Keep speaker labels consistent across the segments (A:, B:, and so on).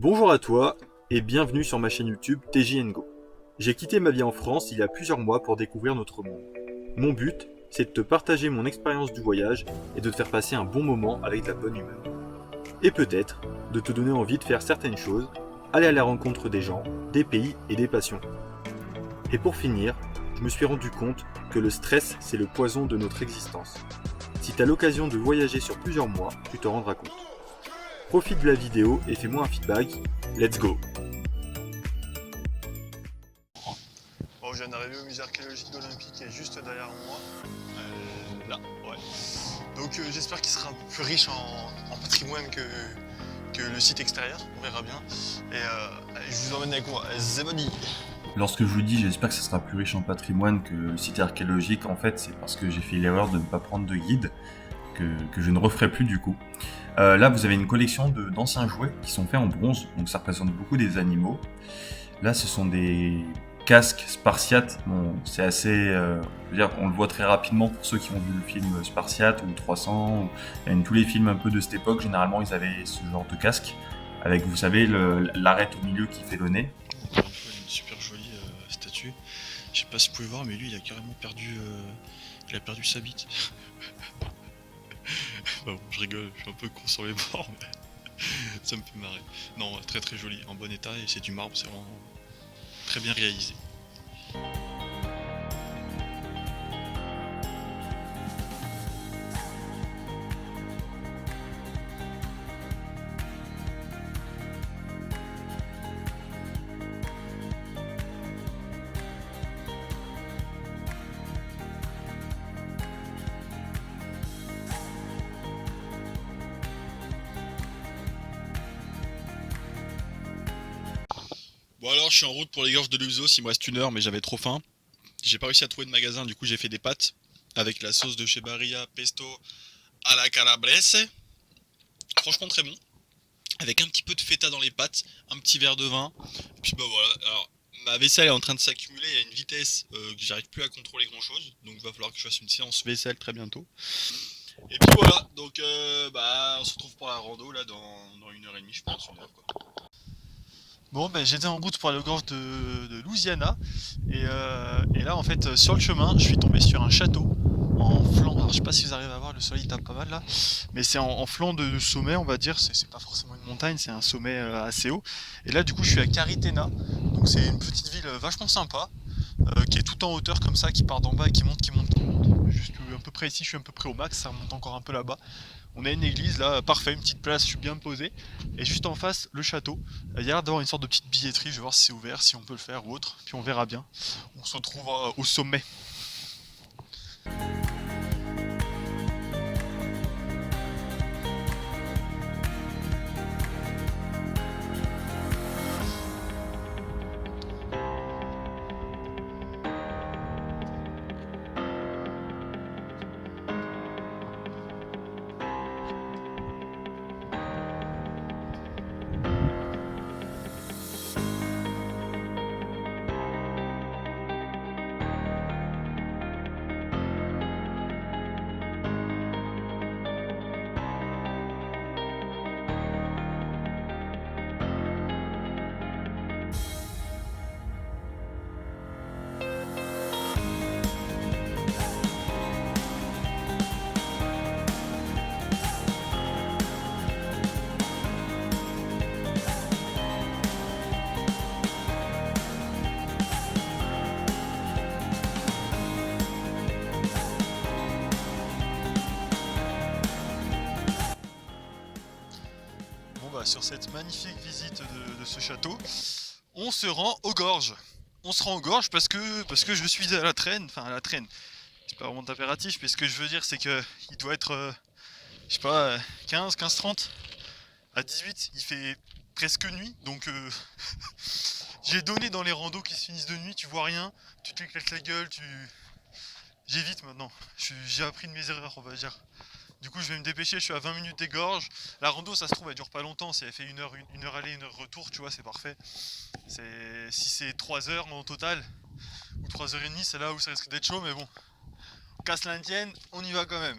A: Bonjour à toi et bienvenue sur ma chaîne YouTube TJ Go. J'ai quitté ma vie en France il y a plusieurs mois pour découvrir notre monde. Mon but, c'est de te partager mon expérience du voyage et de te faire passer un bon moment avec de la bonne humeur. Et peut-être de te donner envie de faire certaines choses, aller à la rencontre des gens, des pays et des passions. Et pour finir, je me suis rendu compte que le stress, c'est le poison de notre existence. Si tu as l'occasion de voyager sur plusieurs mois, tu te rendras compte. Profite de la vidéo et fais-moi un feedback. Let's go!
B: Bon, je viens d'arriver au musée archéologique olympique qui est juste derrière moi. Là, ouais. Donc j'espère qu'il sera un peu plus riche en patrimoine que le site extérieur, on verra bien. Et je vous emmène avec moi, Zeboni.
C: Lorsque je vous dis j'espère que ça sera plus riche en patrimoine que le site archéologique, en fait c'est parce que j'ai fait l'erreur de ne pas prendre de guide, que je ne referai plus du coup. Là vous avez une collection d'anciens jouets qui sont faits en bronze, donc ça représente beaucoup des animaux. Là ce sont des casques spartiates, bon, c'est assez, je veux dire, on le voit très rapidement pour ceux qui ont vu le film Spartiate ou 300, ou tous les films un peu de cette époque, généralement ils avaient ce genre de casque, avec vous savez l'arête au milieu qui fait le nez.
B: Encore une fois, une super jolie statue. Je sais pas si vous pouvez voir, mais lui il a carrément perdu, il a perdu sa bite. Bon, je rigole, je suis un peu con sur les bords, mais ça me fait marrer. Non, très très joli, en bon état, et c'est du marbre, c'est vraiment très bien réalisé. Bon alors je suis en route pour les gorges de Luxos, il me reste 1 heure mais j'avais trop faim. J'ai pas réussi à trouver de magasin, du coup j'ai fait des pâtes avec la sauce de chez Barilla, pesto à la calabrese. Franchement très bon. Avec un petit peu de feta dans les pâtes, un petit verre de vin. Et puis bah voilà, alors ma vaisselle est en train de s'accumuler à une vitesse que j'arrive plus à contrôler grand chose. Donc il va falloir que je fasse une séance vaisselle très bientôt. Et puis voilà, donc on se retrouve pour la rando là dans 1 heure et demie je pense, 1 heure quoi. Bon, ben j'étais en route pour aller aux gorges de Louisiana et là en fait sur le chemin je suis tombé sur un château en flanc. Alors je sais pas si vous arrivez à voir, le soleil tape pas mal là, mais c'est en flanc de sommet on va dire, c'est pas forcément une montagne, c'est un sommet assez haut. Et là du coup je suis à Caritena, donc c'est une petite ville vachement sympa qui est tout en hauteur comme ça, qui part d'en bas et qui monte, qui monte, qui monte. Juste à peu près ici je suis à peu près au max, ça remonte encore un peu là-bas. On a une église là, parfait, une petite place, je suis bien posé. Et juste en face, le château. Il y a l'air d'avoir une sorte de petite billetterie, je vais voir si c'est ouvert, si on peut le faire ou autre. Puis on verra bien. On se retrouve au sommet. Bon bah sur cette magnifique visite de ce château, on se rend aux gorges. On se rend aux gorges parce que je suis à la traîne, enfin à la traîne. C'est pas vraiment impératif, mais ce que je veux dire c'est que il doit être, je sais pas, 15, 30. À 18, il fait presque nuit, donc j'ai donné dans les randos qui se finissent de nuit, tu vois rien, tu t'éclates la gueule, j'évite maintenant. J'ai appris de mes erreurs, on va dire. Du coup, je vais me dépêcher, je suis à 20 minutes des gorges. La rando, ça se trouve, elle dure pas longtemps. Si elle fait 1 heure aller, 1 heure retour, tu vois, c'est parfait. Si c'est 3 heures en total, ou 3 heures et demie, c'est là où ça risque d'être chaud, mais bon. Qu'à cela ne tienne, on y va quand même.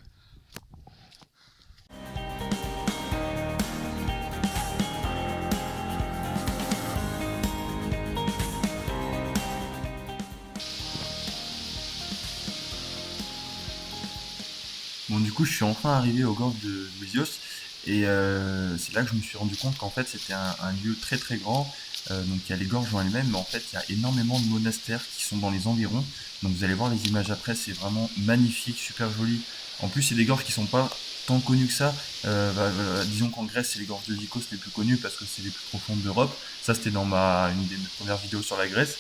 C: Bon, du coup, je suis enfin arrivé aux gorges de Louisios et c'est là que je me suis rendu compte qu'en fait, c'était un lieu très très grand. Donc, il y a les gorges en elles-mêmes, mais en fait, il y a énormément de monastères qui sont dans les environs. Donc, vous allez voir les images après, c'est vraiment magnifique, super joli. En plus, c'est des gorges qui sont pas tant connues que ça. Disons qu'en Grèce, c'est les gorges de Lycos les plus connues parce que c'est les plus profondes d'Europe. Ça, c'était dans une des mes premières vidéos sur la Grèce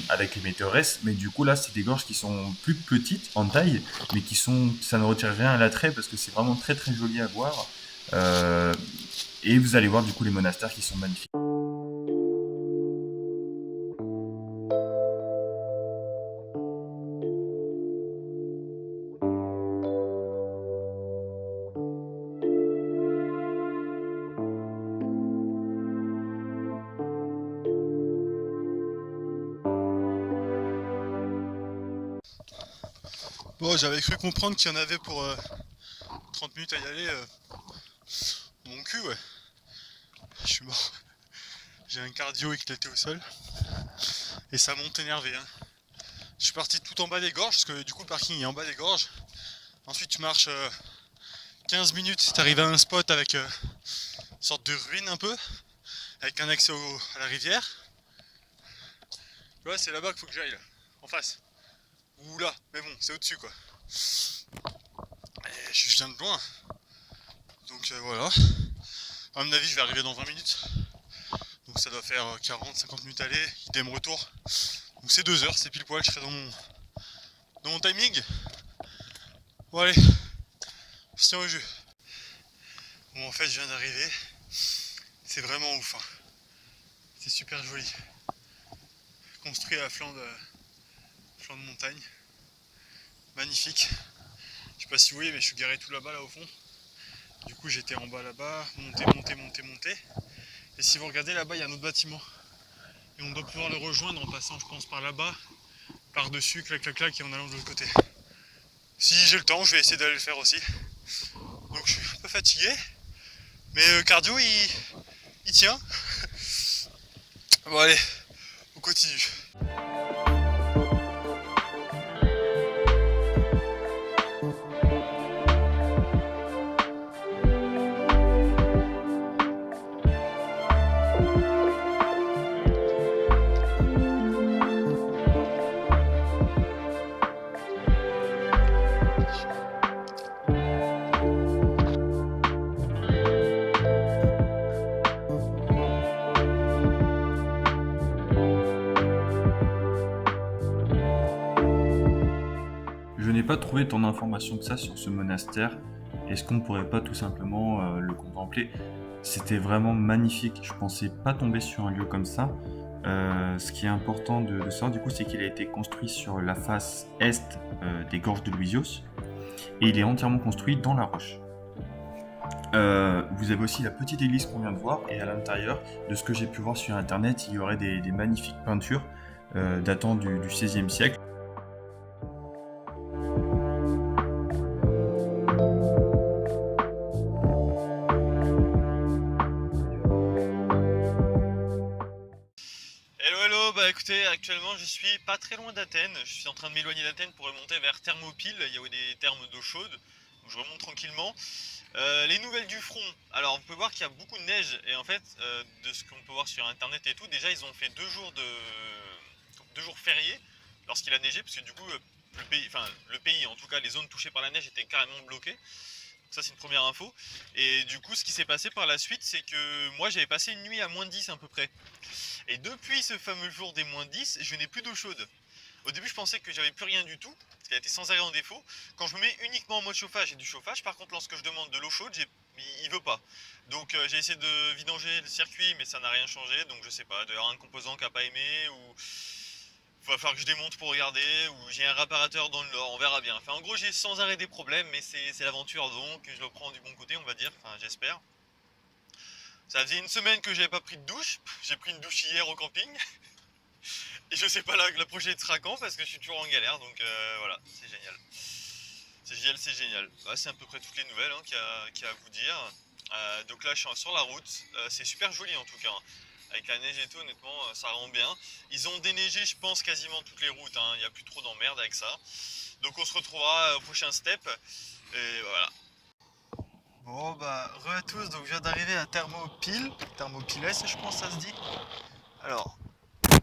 C: avec les météores, mais du coup là c'est des gorges qui sont plus petites en taille, mais ça ne retire rien à l'attrait parce que c'est vraiment très très joli à voir. Euh, et vous allez voir du coup les monastères qui sont magnifiques.
B: Bon, j'avais cru comprendre qu'il y en avait pour 30 minutes à y aller. Mon cul, ouais. Je suis mort. J'ai un cardio éclaté au sol. Et ça monte énervé. Hein. Je suis parti tout en bas des gorges, parce que du coup le parking est en bas des gorges. Ensuite tu marches 15 minutes, t'arrives à un spot avec une sorte de ruine un peu, avec un accès à la rivière. Tu vois, c'est là-bas qu'il faut que j'aille, là, en face. Ou là, mais bon, c'est au-dessus quoi. Et je viens de loin. Donc voilà. À mon avis, je vais arriver dans 20 minutes. Donc ça doit faire 40-50 minutes aller, idem retour. Donc c'est 2 heures, c'est pile poil, je serai dans mon timing. Bon allez, on se tient au jeu. Bon en fait je viens d'arriver. C'est vraiment ouf. Hein. C'est super joli. Construit à flanc de montagne. Magnifique. Je sais pas si vous voyez mais je suis garé tout là-bas là au fond. Du coup j'étais en bas là-bas, monter. Et si vous regardez là-bas il y a un autre bâtiment. Et on doit pouvoir le rejoindre en passant je pense par là-bas, par-dessus, clac clac clac et en allant de l'autre côté. Si j'ai le temps je vais essayer d'aller le faire aussi. Donc je suis un peu fatigué. Mais le cardio il tient. Bon allez, on continue.
C: Je n'ai pas trouvé tant d'informations que ça sur ce monastère. Est-ce qu'on ne pourrait pas tout simplement le contempler? C'était vraiment magnifique. Je pensais pas tomber sur un lieu comme ça. Ce qui est important de savoir du coup, c'est qu'il a été construit sur la face est des gorges de Louisios et il est entièrement construit dans la roche. Vous avez aussi la petite église qu'on vient de voir et à l'intérieur, de ce que j'ai pu voir sur internet, il y aurait des magnifiques peintures datant du XVIe siècle.
B: Hello, bah écoutez, actuellement je suis pas très loin d'Athènes, je suis en train de m'éloigner d'Athènes pour remonter vers Thermopyles, il y a des thermes d'eau chaude, donc je remonte tranquillement. Les nouvelles du front, alors vous pouvez voir qu'il y a beaucoup de neige, et en fait, de ce qu'on peut voir sur internet et tout, déjà ils ont fait 2 jours fériés lorsqu'il a neigé, parce que du coup le pays, en tout cas les zones touchées par la neige étaient carrément bloquées. Ça c'est une première info. Et du coup ce qui s'est passé par la suite c'est que moi j'avais passé une nuit à -10 à peu près. Et depuis ce fameux jour des -10, je n'ai plus d'eau chaude. Au début je pensais que j'avais plus rien du tout, parce qu'elle était sans arrêt en défaut. Quand je me mets uniquement en mode chauffage, j'ai du chauffage. Par contre lorsque je demande de l'eau chaude, il veut pas. Donc j'ai essayé de vidanger le circuit mais ça n'a rien changé. Donc je sais pas, il doit y avoir un composant qui n'a pas aimé ou... Il va falloir que je démonte pour regarder, ou j'ai un réparateur dans le Nord, on verra bien. Enfin, en gros, j'ai sans arrêt des problèmes, mais c'est l'aventure donc, je le prends du bon côté, on va dire, enfin, j'espère. Ça faisait une semaine que j'avais pas pris de douche, j'ai pris une douche hier au camping, et je sais pas la prochaine sera quand, parce que je suis toujours en galère, donc voilà, c'est génial. C'est génial. Bah, c'est à peu près toutes les nouvelles hein, qu'il y a à vous dire. Donc là, je suis sur la route, c'est super joli en tout cas. Hein. Avec la neige et tout, honnêtement, ça rend bien. Ils ont déneigé, je pense, quasiment toutes les routes. Hein. Il n'y a plus trop d'emmerde avec ça.
A: Donc on se retrouvera au prochain step. Et voilà. Bon bah, re à tous, donc je viens d'arriver à Thermopyles, je pense que ça se dit. Alors,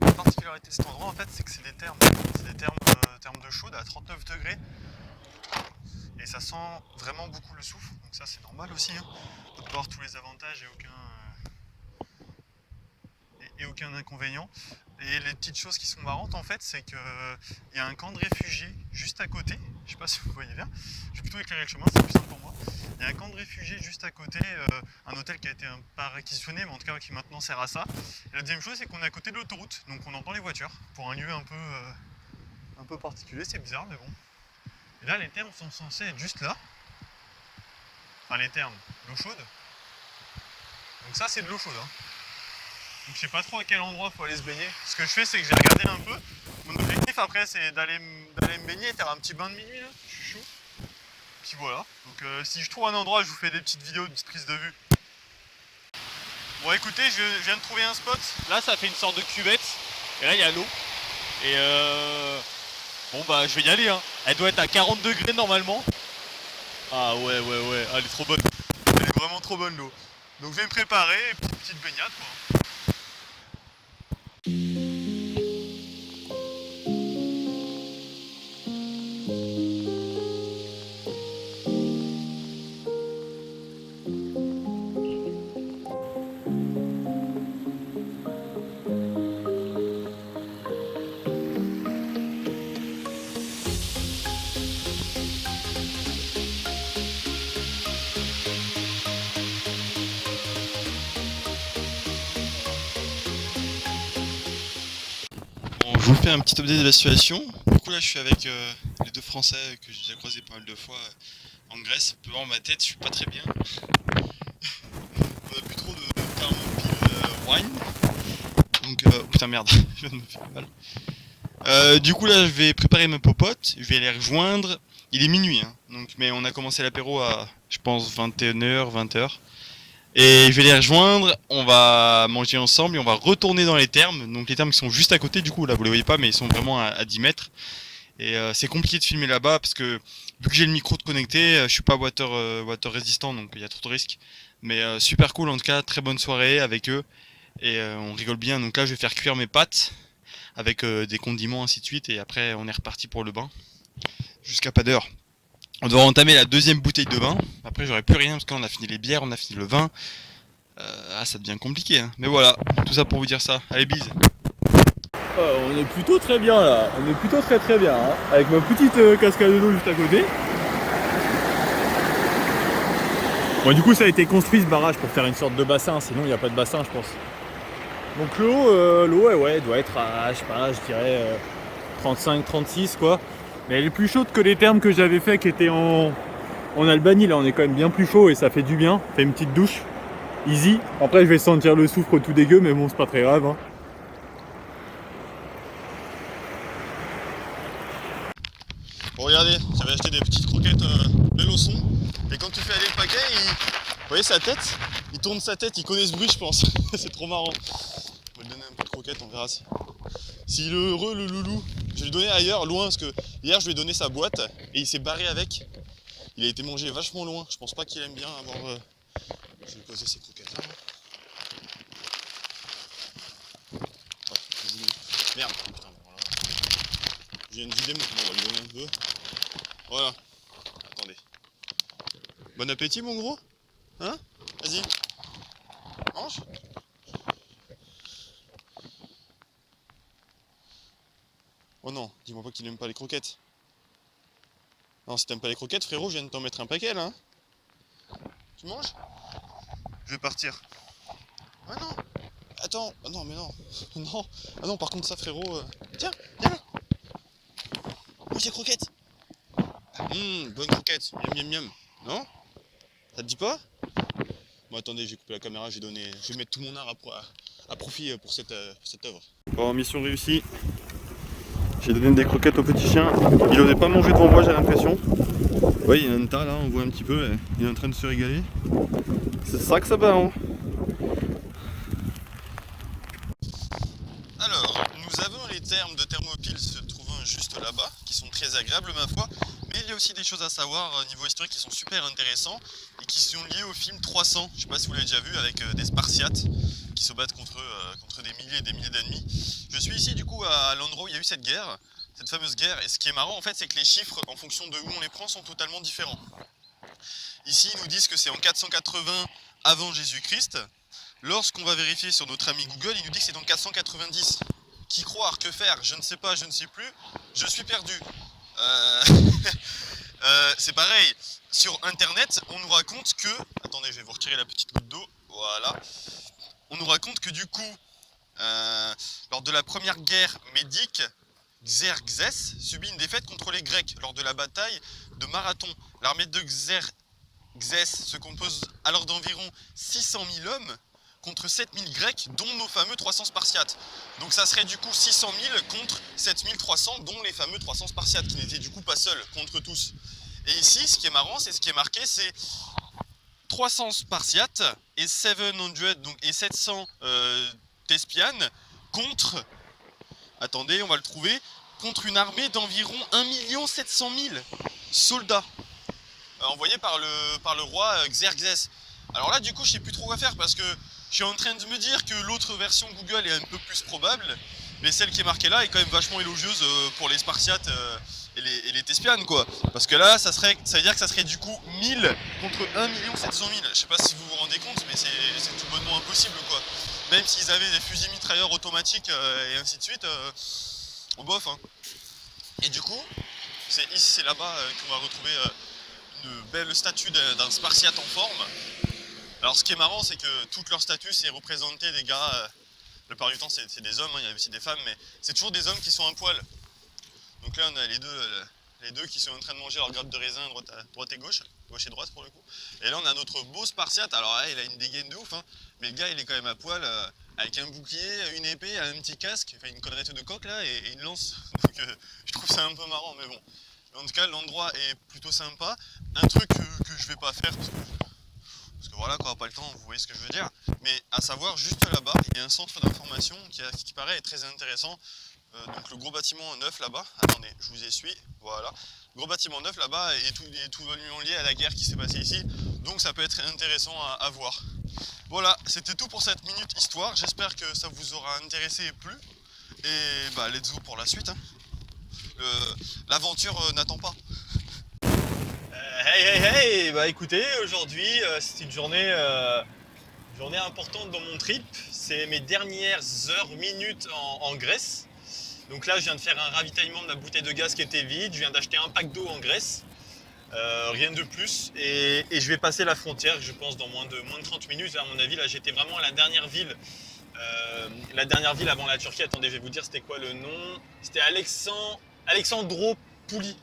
A: la particularité de cet endroit en fait, c'est que c'est des thermes de chaude à 39 degrés. Et ça sent vraiment beaucoup le soufre, donc ça c'est normal aussi. Hein. On peut avoir tous les avantages et aucun inconvénient. Et les petites choses qui sont marrantes en fait, c'est qu'il y a un camp de réfugiés juste à côté. Je sais pas si vous voyez bien, je vais plutôt éclairer le chemin, c'est plus simple pour moi. Il y a un camp de réfugiés juste à côté, un hôtel qui a été pas réquisitionné, mais en tout cas qui maintenant sert à ça. Et la deuxième chose, c'est qu'on est à côté de l'autoroute, donc on entend les voitures, pour un lieu un peu particulier, c'est bizarre, mais bon. Et là, les thermes sont censés être juste là. Enfin, les thermes, l'eau chaude. Donc ça, c'est de l'eau chaude. Hein. Donc je sais pas trop à quel endroit il faut aller se baigner. Ce que je fais, c'est que j'ai regardé un peu. Mon objectif après, c'est d'aller me baigner et faire un petit bain de minuit. Là. Je suis chaud. Puis voilà. Donc si je trouve un endroit, je vous fais des petites vidéos, de petites prises de vue. Bon, écoutez, je viens de trouver un spot. Là, ça fait une sorte de cuvette. Et là, il y a l'eau. Et bon, bah, je vais y aller. Hein. Elle doit être à 40 degrés normalement. Ah ouais, elle est trop bonne. Elle est vraiment trop bonne l'eau. Donc je vais me préparer, petite baignade quoi. Je vous fais un petit update de la situation. Du coup là je suis avec les deux Français que j'ai déjà croisés pas mal de fois en Grèce. Un peu dans ma tête, je suis pas très bien. On a bu trop de Thermopyles wine. Donc putain merde, je viens de me faire mal. Du coup là je vais préparer ma popote, je vais les rejoindre. Il est minuit hein, donc, mais on a commencé l'apéro à je pense 21h, 20h. Et je vais les rejoindre, on va manger ensemble et on va retourner dans les thermes. Donc les thermes qui sont juste à côté du coup, là vous les voyez pas mais ils sont vraiment à 10 mètres. Et c'est compliqué de filmer là-bas parce que vu que j'ai le micro de connecté, je suis pas water résistant donc il y a trop de risques. Mais super cool en tout cas, très bonne soirée avec eux. Et on rigole bien, donc là je vais faire cuire mes pâtes avec des condiments ainsi de suite. Et après on est reparti pour le bain, jusqu'à pas d'heure. On doit entamer la deuxième bouteille de vin. Après, j'aurai plus rien parce qu'on a fini les bières, on a fini le vin. Ça devient compliqué. Hein. Mais voilà, tout ça pour vous dire ça. Allez, bise.
D: On est plutôt très bien là. On est plutôt très bien. Hein. Avec ma petite cascade d'eau juste à côté. Bon, du coup, ça a été construit ce barrage pour faire une sorte de bassin. Sinon, il n'y a pas de bassin, je pense. Donc l'eau, ouais, doit être à, je sais pas, je dirais 35, 36 quoi. Mais elle est plus chaude que les thermes que j'avais fait qui étaient en Albanie. Là on est quand même bien plus chaud et ça fait du bien. Fait une petite douche. Easy. Après je vais sentir le soufre tout dégueu mais bon c'est pas très grave. Hein.
A: Bon regardez, j'avais acheté des petites croquettes Bellausson. Et quand tu fais aller le paquet, vous voyez sa tête? Il tourne sa tête, il connaît ce bruit je pense. C'est trop marrant. On va lui donner un peu de croquettes, on verra s'il est heureux le loulou. Je vais lui donner ailleurs, loin, parce que hier je lui ai donné sa boîte et il s'est barré avec. Il a été mangé vachement loin, je pense pas qu'il aime bien avoir... Je vais lui poser ses croquettes là. Oh, merde, putain, voilà. Je viens de vider, bon, on va lui donner un peu. Voilà, attendez. Bon appétit mon gros. Hein? Vas-y. Mange. Oh non, dis-moi pas qu'il aime pas les croquettes. Non, si t'aimes pas les croquettes, frérot, je viens de t'en mettre un paquet là. Hein. Tu manges? Je vais partir. Ah non. Attends. Ah non, mais non. Non. Ah non, par contre, ça, frérot. Tiens, viens là. Mange les croquettes. Bonne croquette. Miam, miam, miam. Non? Ça te dit pas? Bon, attendez, j'ai coupé la caméra, je vais mettre tout mon art à profit pour cette œuvre. Bon, mission réussie. J'ai donné des croquettes au petit chien. Il n'osait pas manger devant moi, j'ai l'impression. Oui, il y en a un tas là, on voit un petit peu. Il est en train de se régaler. C'est ça que ça bat, hein. Alors, nous avons les thermes de Thermopyles se trouvant
B: juste là-bas, qui sont très agréables ma foi, mais il y a aussi des choses à savoir niveau historique qui sont super intéressants et qui sont liés au film 300, je sais pas si vous l'avez déjà vu, avec des Spartiates qui se battent contre des milliers et des milliers d'ennemis. Je suis ici du coup à l'endroit où il y a eu cette guerre, cette fameuse guerre, et ce qui est marrant en fait c'est que les chiffres en fonction de où on les prend sont totalement différents. Ici ils nous disent que c'est en 480 avant Jésus-Christ. Lorsqu'on va vérifier sur notre ami Google, il nous dit que c'est en 490. Qui croire, que faire, je ne sais pas, je ne sais plus, je suis perdu. C'est pareil, sur internet, on nous raconte que... Attendez, je vais vous retirer la petite goutte d'eau, voilà. On nous raconte que du coup, lors de la première guerre médique, Xerxès subit une défaite contre les Grecs lors de la bataille de Marathon. L'armée de Xerxès se compose alors d'environ 600 000 hommes contre 7000 Grecs, dont nos fameux 300 Spartiates. Donc ça serait du coup 600 000 contre 7300, dont les fameux 300 Spartiates, qui n'étaient du coup pas seuls contre tous. Et ici, ce qui est marrant, c'est ce qui est marqué, c'est 300 Spartiates et 700, donc, et 700 Thespianes contre, attendez, on va le trouver, contre une armée d'environ 1 700 000 soldats, envoyés par le roi Xerxès. Alors là, du coup, je sais plus trop quoi faire, parce que je suis en train de me dire que l'autre version Google est un peu plus probable, mais celle qui est marquée là est quand même vachement élogieuse pour les Spartiates et les Thespianes, quoi. Parce que là, ça veut dire que ça serait du coup 1000 contre 1 700 000. Je sais pas si vous vous rendez compte, mais c'est tout bonnement impossible, quoi. Même s'ils avaient des fusils mitrailleurs automatiques et ainsi de suite, bof, hein. Et du coup, c'est là-bas qu'on va retrouver une belle statue d'un Spartiate en forme. Alors ce qui est marrant, c'est que toute leur statut, c'est représenter des gars, la plupart du temps c'est des hommes, hein, il y a aussi des femmes, mais c'est toujours des hommes qui sont à poil. Donc là on a les deux qui sont en train de manger leur grappe de raisin droite et gauche et droite pour le coup. Et là on a notre beau Spartiate, alors là il a une dégaine de ouf, hein, mais le gars il est quand même à poil, avec un bouclier, une épée, un petit casque, enfin une collerette de coq là, et une lance. Donc je trouve ça un peu marrant, mais bon. En tout cas l'endroit est plutôt sympa. Un truc que je vais pas faire, parce que voilà, quoi, pas le temps, vous voyez ce que je veux dire. Mais à savoir, juste là-bas, il y a un centre d'information qui paraît très intéressant. Donc le gros bâtiment neuf là-bas, attendez, je vous essuie, voilà. Le gros bâtiment neuf là-bas est tout lié à la guerre qui s'est passée ici. Donc ça peut être intéressant à voir. Voilà, c'était tout pour cette minute histoire. J'espère que ça vous aura intéressé et plu. Et bah, let's go pour la suite, hein. L'aventure n'attend pas.
D: Hey, bah écoutez, aujourd'hui c'est une journée importante dans mon trip. C'est mes dernières heures, minutes en Grèce. Donc là je viens de faire un ravitaillement de ma bouteille de gaz qui était vide. Je viens d'acheter un pack d'eau en Grèce, rien de plus. Et je vais passer la frontière, je pense dans moins de 30 minutes. À mon avis, là j'étais vraiment à la dernière ville avant la Turquie. Attendez, je vais vous dire c'était quoi le nom. C'était Alexandroupoli.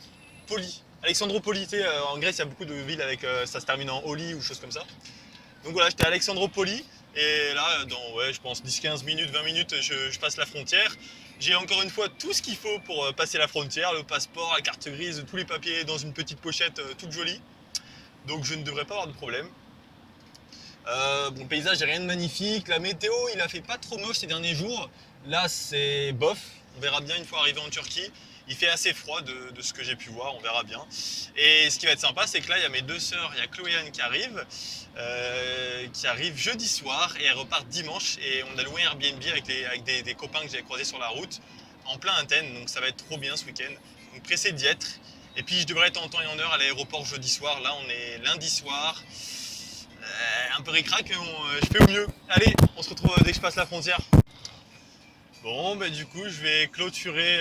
D: Alexandroupoli, en Grèce, il y a beaucoup de villes avec ça se termine en Oli ou choses comme ça. Donc voilà, j'étais à Alexandroupoli et là, dans je pense 10-15 minutes, 20 minutes, je passe la frontière. J'ai encore une fois tout ce qu'il faut pour passer la frontière, le passeport, la carte grise, tous les papiers dans une petite pochette toute jolie. Donc je ne devrais pas avoir de problème. Bon, le paysage, il n'y a rien de magnifique. La météo, il a fait pas trop moche ces derniers jours. Là, c'est bof. On verra bien une fois arrivé en Turquie. Il fait assez froid de ce que j'ai pu voir, on verra bien. Et ce qui va être sympa, c'est que là, il y a mes deux sœurs, il y a Chloé et Anne qui arrivent jeudi soir et elles repartent dimanche. Et on a loué un Airbnb avec des copains que j'avais croisés sur la route, en plein Athènes. Donc ça va être trop bien ce week-end. Donc pressé d'y être. Et puis je devrais être en temps et en heure à l'aéroport jeudi soir. Là, on est lundi soir. Un peu ric-rac, mais bon, je fais au mieux. Allez, on se retrouve dès que je passe la frontière. Bon, bah du coup, je vais clôturer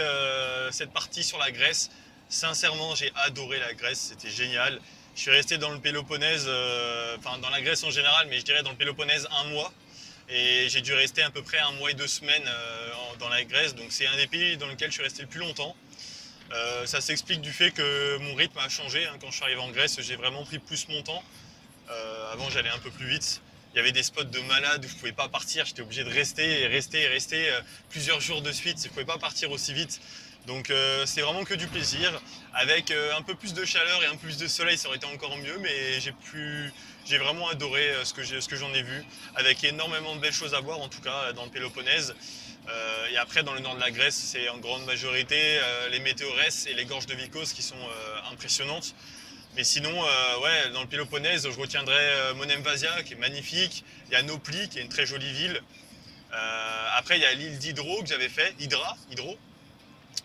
D: cette partie sur la Grèce. Sincèrement, j'ai adoré la Grèce, c'était génial. Je suis resté dans le Péloponnèse, enfin dans la Grèce en général, mais je dirais dans le Péloponnèse 1 mois. Et j'ai dû rester à peu près 1 mois et 2 semaines dans la Grèce, donc c'est un des pays dans lequel je suis resté le plus longtemps. Ça s'explique du fait que mon rythme a changé, hein. Quand je suis arrivé en Grèce, j'ai vraiment pris plus mon temps. Avant, j'allais un peu plus vite. Il y avait des spots de malades où je ne pouvais pas partir, j'étais obligé de rester plusieurs jours de suite, je ne pouvais pas partir aussi vite.
E: Donc c'est vraiment que du plaisir. Avec un peu plus de chaleur et un peu plus de soleil, ça aurait été encore mieux, mais j'ai vraiment adoré ce que j'en ai vu, avec énormément de belles choses à voir, en tout cas dans le Péloponnèse. Et après, dans le nord de la Grèce, c'est en grande majorité les Météorès et les gorges de Vikos qui sont impressionnantes. Mais sinon, ouais, dans le Péloponnèse, je retiendrai Monemvasia, qui est magnifique. Il y a Nauplie, qui est une très jolie ville. Après, il y a l'île d'Hydro que j'avais fait, Hydro.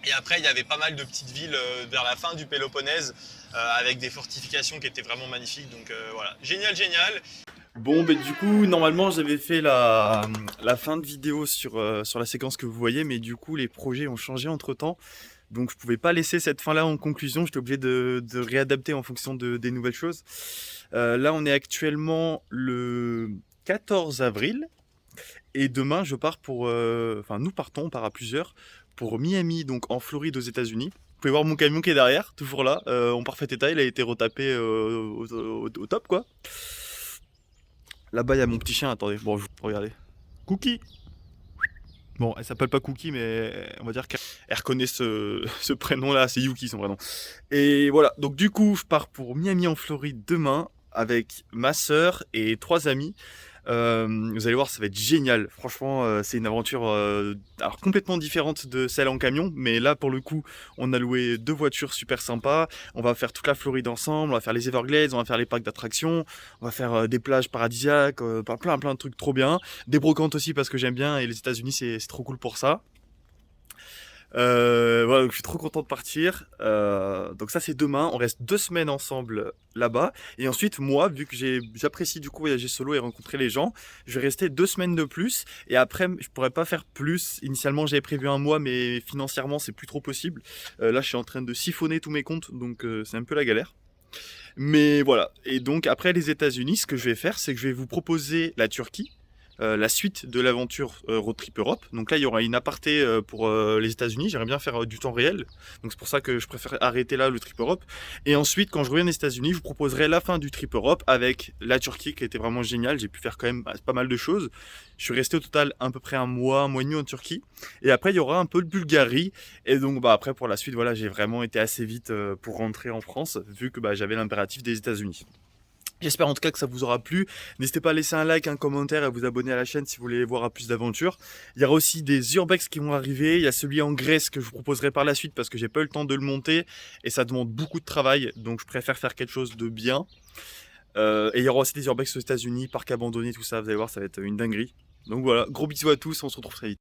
E: Et après, il y avait pas mal de petites villes vers la fin du Péloponnèse, avec des fortifications qui étaient vraiment magnifiques. Donc voilà, génial, génial.
A: Bon, ben du coup, normalement, j'avais fait la fin de vidéo sur la séquence que vous voyez, mais du coup, les projets ont changé entre-temps. Donc, je pouvais pas laisser cette fin-là en conclusion. J'étais obligé de réadapter en fonction des nouvelles choses. Là, on est actuellement le 14 avril. Et demain, je pars nous partons, on part à plusieurs, pour Miami, donc en Floride, aux États-Unis. Vous pouvez voir mon camion qui est derrière, toujours là, en parfait état. Il a été retapé au top, quoi. Là-bas, il y a mon petit chien. Attendez, bon, regardez. Cookie. Bon, elle s'appelle pas Cookie, mais on va dire qu'elle reconnaît ce prénom-là. C'est Yuki, son prénom. Et voilà, donc du coup, je pars pour Miami, en Floride, demain, avec ma sœur et 3 amis. Vous allez voir, ça va être génial. Franchement, c'est une aventure alors complètement différente de celle en camion, mais là pour le coup, on a loué 2 voitures super sympas. On va faire toute la Floride ensemble, on va faire les Everglades, on va faire les parcs d'attractions, on va faire des plages paradisiaques, plein de trucs trop bien. Des brocantes aussi parce que j'aime bien et les États-Unis c'est trop cool pour ça. Voilà, donc je suis trop content de partir. Donc ça c'est demain. On reste 2 semaines ensemble là-bas. Et ensuite moi, vu que j'apprécie du coup voyager solo et rencontrer les gens, je vais rester 2 semaines de plus. Et après je pourrais pas faire plus. Initialement j'avais prévu 1 mois, mais financièrement c'est plus trop possible. Là je suis en train de siphonner tous mes comptes, donc c'est un peu la galère. Mais voilà. Et donc après les États-Unis, ce que je vais faire, c'est que je vais vous proposer la Turquie. La suite de l'aventure Road Trip Europe. Donc là, il y aura une aparté pour les États-Unis. J'aimerais bien faire du temps réel. Donc c'est pour ça que je préfère arrêter là le Trip Europe. Et ensuite, quand je reviens des États-Unis, je vous proposerai la fin du Trip Europe avec la Turquie qui était vraiment géniale. J'ai pu faire quand même pas mal de choses. Je suis resté au total à peu près un mois et demi en Turquie. Et après, il y aura un peu de Bulgarie. Et donc après, pour la suite, voilà, j'ai vraiment été assez vite pour rentrer en France, vu que j'avais l'impératif des États-Unis. J'espère en tout cas que ça vous aura plu. N'hésitez pas à laisser un like, un commentaire et à vous abonner à la chaîne si vous voulez voir plus d'aventures. Il y aura aussi des urbex qui vont arriver. Il y a celui en Grèce que je vous proposerai par la suite parce que j'ai pas eu le temps de le monter et ça demande beaucoup de travail. Donc je préfère faire quelque chose de bien. Et il y aura aussi des urbex aux États-Unis, parcs abandonnés, tout ça. Vous allez voir, ça va être une dinguerie. Donc voilà, gros bisous à tous, on se retrouve très vite.